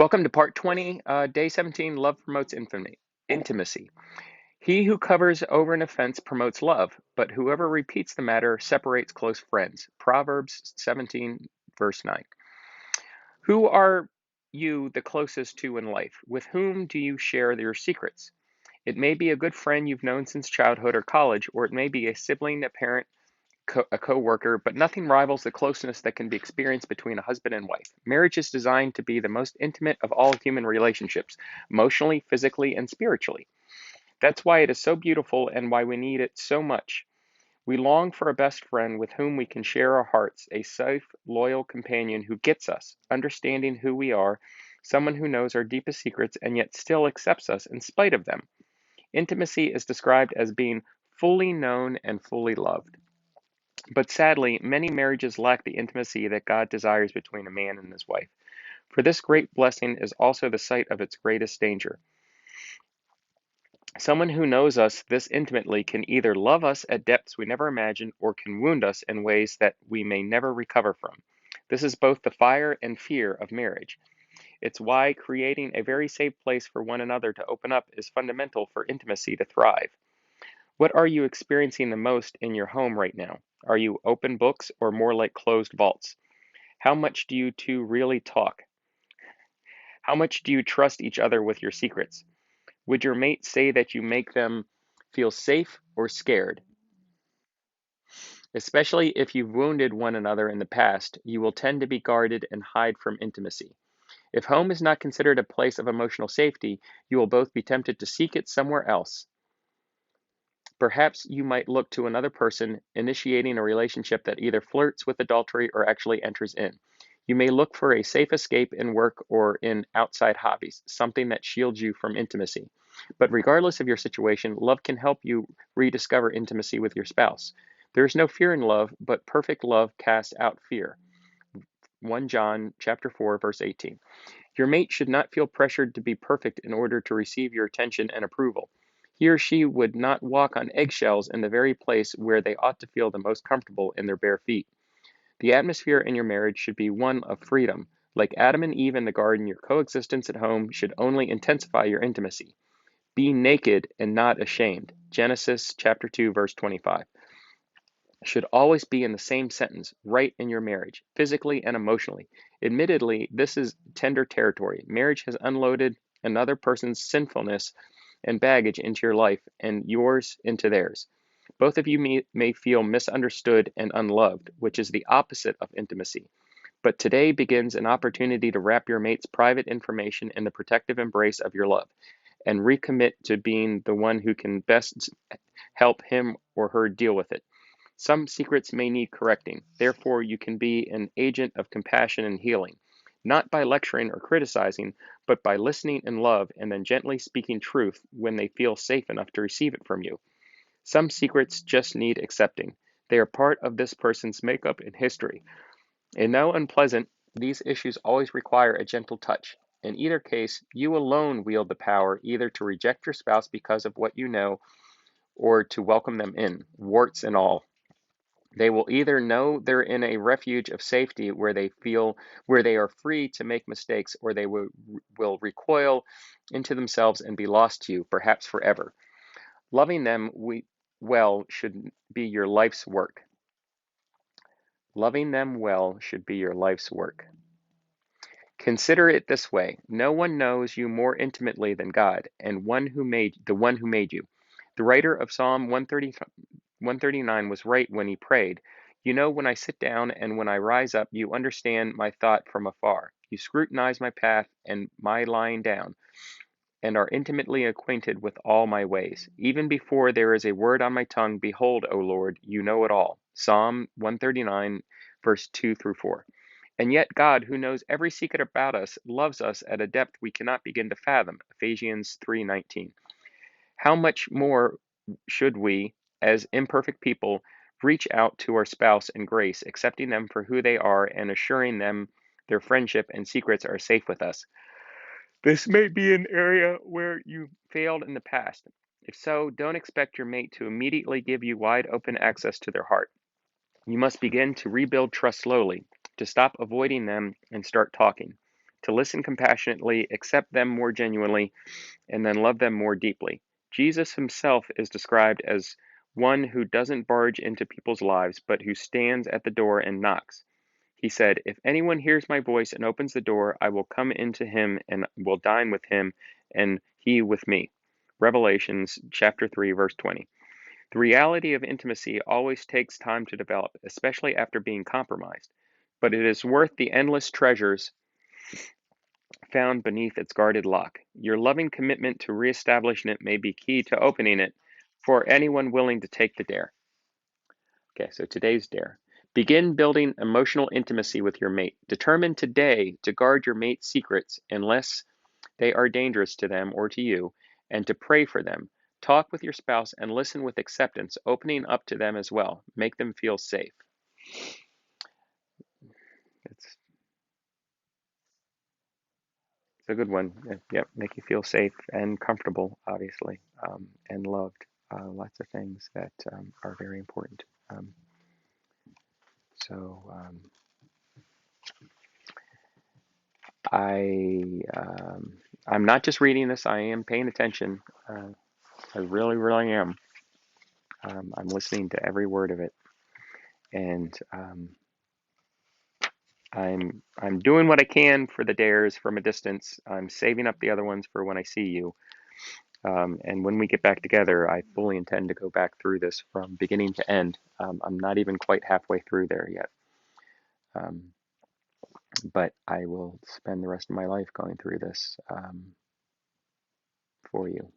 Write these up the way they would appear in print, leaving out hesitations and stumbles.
Welcome to part 20, day 17. Love promotes intimacy. He who covers over an offense promotes love, but whoever repeats the matter separates close friends. Proverbs 17, verse 9. Who are you the closest to in life? With whom do you share your secrets? It may be a good friend you've known since childhood or college, or it may be a sibling, a parent, a co-worker, but nothing rivals the closeness that can be experienced between a husband and wife. Marriage is designed to be the most intimate of all human relationships, emotionally, physically, and spiritually. That's why it is so beautiful and why we need it so much. We long for a best friend with whom we can share our hearts, a safe, loyal companion who gets us, understanding who we are, someone who knows our deepest secrets and yet still accepts us in spite of them. Intimacy is described as being fully known and fully loved. But sadly, many marriages lack the intimacy that God desires between a man and his wife. For this great blessing is also the site of its greatest danger. Someone who knows us this intimately can either love us at depths we never imagined or can wound us in ways that we may never recover from. This is both the fire and fear of marriage. It's why creating a very safe place for one another to open up is fundamental for intimacy to thrive. What are you experiencing the most in your home right now? Are you open books or more like closed vaults? How much do you two really talk? How much do you trust each other with your secrets? Would your mate say that you make them feel safe or scared? Especially if you've wounded one another in the past, you will tend to be guarded and hide from intimacy. If home is not considered a place of emotional safety, you will both be tempted to seek it somewhere else. Perhaps you might look to another person, initiating a relationship that either flirts with adultery or actually enters in. You may look for a safe escape in work or in outside hobbies, something that shields you from intimacy. But regardless of your situation, love can help you rediscover intimacy with your spouse. There is no fear in love, but perfect love casts out fear. 1 John chapter 4 verse 18. Your mate should not feel pressured to be perfect in order to receive your attention and approval. He or she would not walk on eggshells in the very place where they ought to feel the most comfortable in their bare feet. The atmosphere in your marriage should be one of freedom. Like Adam and Eve in the garden, your coexistence at home should only intensify your intimacy. Be naked and not ashamed. Genesis chapter 2 verse 25 should always be in the same sentence, right in your marriage, physically and emotionally. Admittedly, this is tender territory. Marriage has unloaded another person's sinfulness and baggage into your life and yours into theirs. Both of you may feel misunderstood and unloved, which is the opposite of intimacy. But today begins an opportunity to wrap your mate's private information in the protective embrace of your love and recommit to being the one who can best help him or her deal with it. Some secrets may need correcting. Therefore, you can be an agent of compassion and healing, not by lecturing or criticizing, but by listening in love and then gently speaking truth when they feel safe enough to receive it from you. Some secrets just need accepting. They are part of this person's makeup and history. And though unpleasant, these issues always require a gentle touch. In either case, you alone wield the power either to reject your spouse because of what you know or to welcome them in, warts and all. They will either know they're in a refuge of safety where they are free to make mistakes, or they will recoil into themselves and be lost to you, perhaps forever. Loving them well should be your life's work. Loving them well should be your life's work. Consider it this way: no one knows you more intimately than God, and the one who made you. The writer of Psalm 139 was right when he prayed, "You know when I sit down and when I rise up, you understand my thought from afar. You scrutinize my path and my lying down, and are intimately acquainted with all my ways. Even before there is a word on my tongue, behold, O Lord, you know it all." Psalm 139, verse 2 through 4. And yet God, who knows every secret about us, loves us at a depth we cannot begin to fathom. Ephesians 3:19. How much more should we, as imperfect people, reach out to our spouse in grace, accepting them for who they are and assuring them their friendship and secrets are safe with us? This may be an area where you failed in the past. If so, don't expect your mate to immediately give you wide open access to their heart. You must begin to rebuild trust slowly, to stop avoiding them and start talking. to listen compassionately, accept them more genuinely, and then love them more deeply. Jesus himself is described as one who doesn't barge into people's lives, but who stands at the door and knocks. He said, "If anyone hears my voice and opens the door, I will come into him and will dine with him, and he with me." Revelations chapter 3, verse 20. The reality of intimacy always takes time to develop, especially after being compromised, but it is worth the endless treasures found beneath its guarded lock. Your loving commitment to reestablishing it may be key to opening it for anyone willing to take the dare. Okay, so today's dare. Begin building emotional intimacy with your mate. Determine today to guard your mate's secrets unless they are dangerous to them or to you, and to pray for them. Talk with your spouse and listen with acceptance, opening up to them as well. Make them feel safe. It's a good one. Yep, make you feel safe and comfortable, obviously, and loved. Lots of things that are very important. So I'm not just reading this. I am paying attention. I really, really am. I'm listening to every word of it, and I'm doing what I can for the dares from a distance. I'm saving up the other ones for when I see you. And when we get back together, I fully intend to go back through this from beginning to end. I'm not even quite halfway through there yet. But I will spend the rest of my life going through this for you.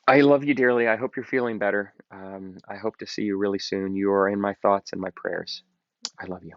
I love you dearly. I hope you're feeling better. I hope to see you really soon. You are in my thoughts and my prayers. I love you.